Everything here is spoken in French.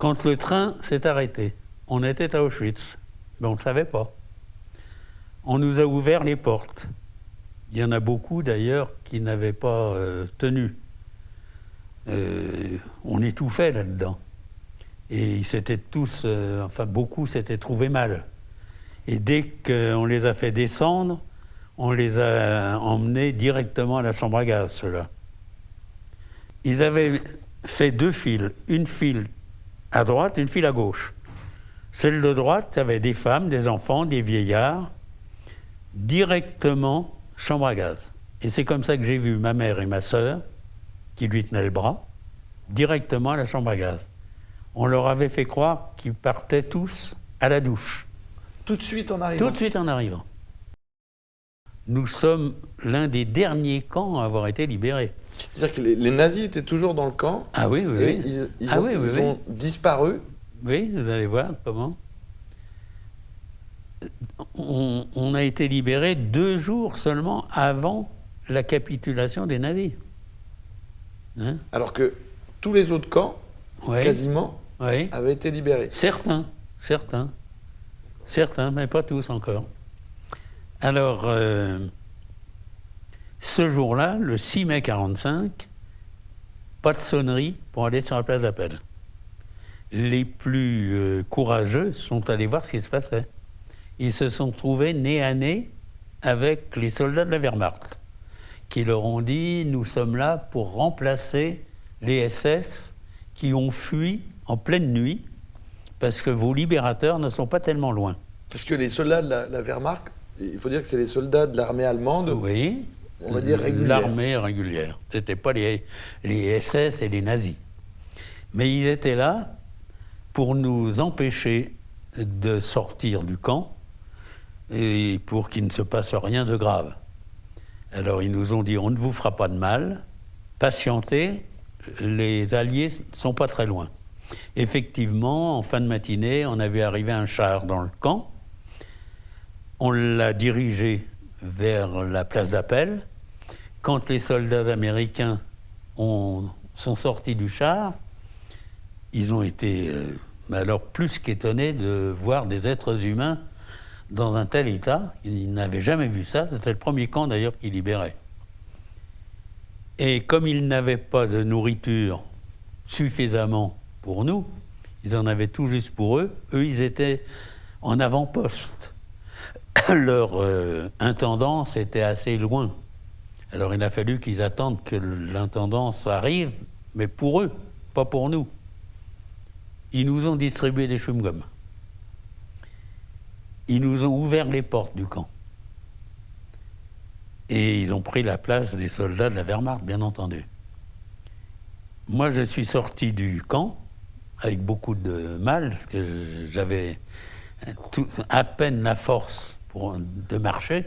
quand le train s'est arrêté, on était à Auschwitz, mais on ne le savait pas. On nous a ouvert les portes. Il y en a beaucoup d'ailleurs qui n'avaient pas tenu. On étouffait là-dedans. Et ils s'étaient tous, beaucoup s'étaient trouvés mal. Et dès qu'on les a fait descendre, on les a emmenés directement à la chambre à gaz, ceux-là. Ils avaient fait 2 files, une file à droite, une file à gauche. Celle de droite avait des femmes, des enfants, des vieillards, directement chambre à gaz. Et c'est comme ça que j'ai vu ma mère et ma sœur, qui lui tenaient le bras, directement à la chambre à gaz. On leur avait fait croire qu'ils partaient tous à la douche. Tout de suite en arrivant? Tout de suite en arrivant. Nous sommes l'un des derniers camps à avoir été libérés. C'est-à-dire que les nazis étaient toujours dans le camp? Ah oui, oui, et oui. Ils ont disparu? Oui, vous allez voir comment. On a été libérés 2 jours seulement avant la capitulation des nazis. Hein? Alors que tous les autres camps, quasiment, avaient été libérés. Certains, mais pas tous encore. Alors, ce jour-là, le 6 mai 1945, pas de sonnerie pour aller sur la place d'appel. Les plus courageux sont allés voir ce qui se passait. Ils se sont trouvés nez à nez avec les soldats de la Wehrmacht, qui leur ont dit « Nous sommes là pour remplacer les SS qui ont fui en pleine nuit, parce que vos libérateurs ne sont pas tellement loin. » Parce que les soldats de la Wehrmacht, il faut dire que c'est les soldats de l'armée allemande, oui, on va dire régulière. L'armée régulière. Ce n'étaient pas les SS et les nazis. Mais ils étaient là pour nous empêcher de sortir du camp et pour qu'il ne se passe rien de grave. Alors ils nous ont dit, on ne vous fera pas de mal, patientez, les Alliés ne sont pas très loin. Effectivement, en fin de matinée, on a vu arriver un char dans le camp, on l'a dirigé vers la place d'appel. Quand les soldats américains sont sortis du char, ils ont été alors plus qu'étonnés de voir des êtres humains dans un tel état. Ils n'avaient jamais vu ça. C'était le premier camp d'ailleurs qu'ils libéraient. Et comme ils n'avaient pas de nourriture suffisamment pour nous, ils en avaient tout juste pour eux. Eux, ils étaient en avant-poste. Leur intendance était assez loin. Alors il a fallu qu'ils attendent que l'intendance arrive, mais pour eux, pas pour nous. Ils nous ont distribué des chewing-gums. Ils nous ont ouvert les portes du camp. Et ils ont pris la place des soldats de la Wehrmacht, bien entendu. Moi, je suis sorti du camp avec beaucoup de mal, parce que j'avais à peine la force de marcher.